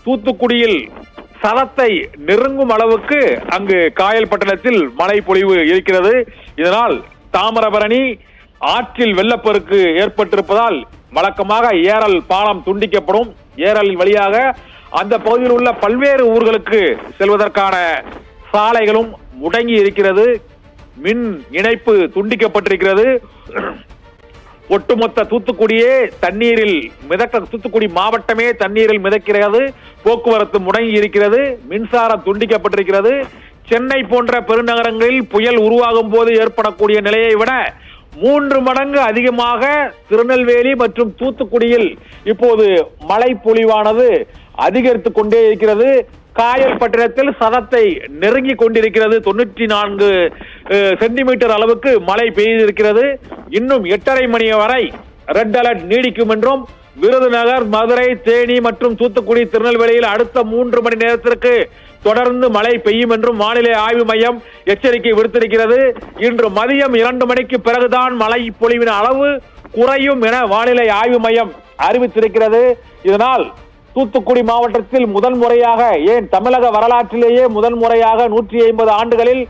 தூத்துக்குடியில் சதத்தை நெருங்கும் அளவுக்கு அங்கு காயல்பட்டினத்தில் மழை பொழிவு இருக்கிறது. இதனால் தாமிரபரணி ஆற்றில் வெள்ளப்பெருக்கு ஏற்பட்டிருப்பதால் வழக்கமாக ஏரல் பாலம் துண்டிக்கப்படும். ஏரலின் வழியாக அந்த பகுதியில் உள்ள பல்வேறு ஊர்களுக்கு செல்வதற்கான சாலைகளும் முடங்கி இருக்கிறது. மின் இணைப்பு துண்டிக்கப்பட்டிருக்கிறது. ஒட்டுமொத்த தூத்துக்குடியே தண்ணீரில் தூத்துக்குடி மாவட்டமே தண்ணீரில் மிதக்கிறது. போக்குவரத்து முடங்கி இருக்கிறது. மின்சாரம் துண்டிக்கப்பட்டிருக்கிறது. சென்னை போன்ற பெருநகரங்களில் புயல் உருவாகும் போது ஏற்படக்கூடிய நிலையை விட 3 மடங்கு அதிகமாக திருநெல்வேலி மற்றும் தூத்துக்குடியில் இப்போது மழை பொழிவானது அதிகரித்துக் கொண்டே இருக்கிறது. காயல்பட்டினத்தில் சதத்தை நெருங்கி கொண்டிருக்கிறது. 94 சென்டிமீட்டர் அளவுக்கு மழை பெய்திருக்கிறது. இன்னும் 8:30 மணி வரை ரெட் அலர்ட் நீடிக்கும் என்றும், விருதுநகர், மதுரை, தேனி மற்றும் தூத்துக்குடி, திருநெல்வேலியில் அடுத்த 3 மணி நேரத்திற்கு தொடர்ந்து மழை பெய்யும் என்றும் வானிலை ஆய்வு மையம் எச்சரிக்கை விடுத்திருக்கிறது. இன்று மதியம் 2 மணிக்கு பிறகுதான் மழை பொழிவின் அளவு குறையும் என வானிலை ஆய்வு மையம் அறிவித்திருக்கிறது. இதனால் தூத்துக்குடி மாவட்டத்தில் முதல் முறையாக, ஏன் தமிழக வரலாற்றிலேயே முதல் முறையாக 150 ஆண்டுகளில்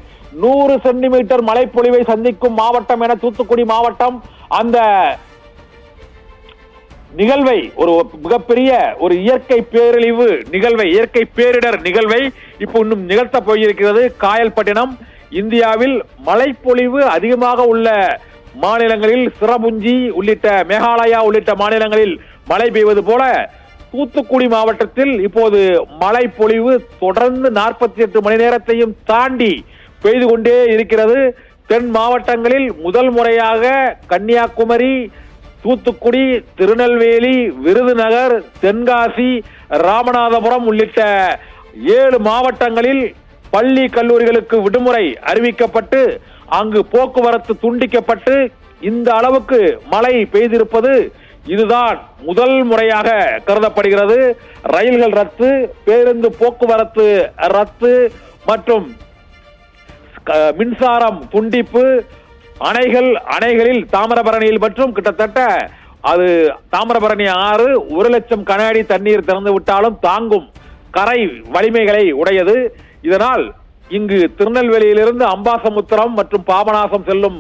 100 சென்டிமீட்டர் மழைப்பொழிவை சந்திக்கும் மாவட்டம் என தூத்துக்குடி மாவட்டம் அந்த நிகழ்வை, ஒரு மிகப்பெரிய ஒரு இயற்கை பேரழிவு நிகழ்வை, இயற்கை பேரிடர் நிகழ்வை இப்போ இன்னும் நிகழ்த்த போயிருக்கிறது. காயல்பட்டினம் இந்தியாவில் மழைப்பொழிவு அதிகமாக உள்ள மாநிலங்களில் சிரபுஞ்சி உள்ளிட்ட, மேகாலயா உள்ளிட்ட மாநிலங்களில் மழை பெய்வது போல தூத்துக்குடி மாவட்டத்தில் இப்போது மழை பொழிவு தொடர்ந்து 48 மணி நேரத்தையும் தாண்டி பெய்து கொண்டே இருக்கிறது. தென் மாவட்டங்களில் முதல் முறையாக கன்னியாகுமரி, தூத்துக்குடி, திருநெல்வேலி, விருதுநகர், தென்காசி, ராமநாதபுரம் உள்ளிட்ட 7 மாவட்டங்களில் பள்ளி கல்லூரிகளுக்கு விடுமுறை அறிவிக்கப்பட்டு அங்கு போக்குவரத்து துண்டிக்கப்பட்டு இந்த அளவுக்கு மழை பெய்திருப்பது இதுதான் முதல் முறையாக கருதப்படுகிறது. ரயில்கள் ரத்து, பேருந்து போக்குவரத்து மற்றும் மின்சாரம் துண்டிப்பு, அணைகளில் தாமிரபரணியில் மற்றும் கிட்டத்தட்ட அது தாமிரபரணி ஆறு 1 லட்சம் கன அடி தண்ணீர் திறந்து விட்டாலும் தாங்கும் கரை வலிமைகளை உடையது. இதனால் இங்கு திருநெல்வேலியிலிருந்து அம்பாசமுத்திரம் மற்றும் பாபநாசம் செல்லும்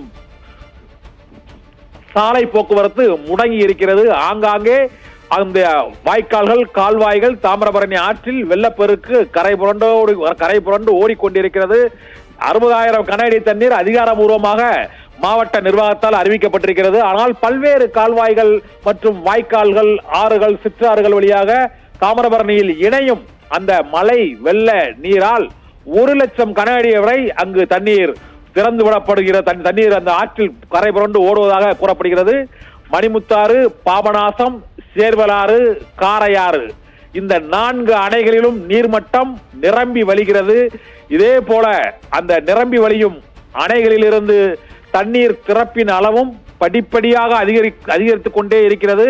சாலை போக்குவரத்து முடங்கி இருக்கிறது. ஆங்காங்கே அந்த வாய்க்கால்கள், கால்வாய்கள் தாமிரபரணி ஆற்றில் வெள்ளப்பெருக்கு கரை புரண்டு ஓடிக்கொண்டிருக்கிறது. 60,000 கன அடி தண்ணீர் அதிகாரபூர்வமாக மாவட்ட நிர்வாகத்தால் அறிவிக்கப்பட்டிருக்கிறது. ஆனால் பல்வேறு கால்வாய்கள் மற்றும் வாய்க்கால்கள், ஆறுகள், சிற்றாறுகள் வழியாக தாமிரபரணியில் இணையும் அந்த மழை வெள்ள நீரால் 1 லட்சம் கன அடி வரை அங்கு தண்ணீர் திறந்து விடப்படுகிற தண்ணீர் அந்த ஆற்றில் கரை புரண்டு ஓடுவதாக கூறப்படுகிறது. மணிமுத்தாறு, பாபநாசம், சேர்வலாறு, காரையாறு இந்த 4 அணைகளிலும் நீர்மட்டம் நிரம்பி வழிகிறது. இதே போல அந்த நிரம்பி வழியும் அணைகளிலிருந்து தண்ணீர் திறப்பின் அளவும் படிப்படியாக அதிகரித்துக் கொண்டே இருக்கிறது.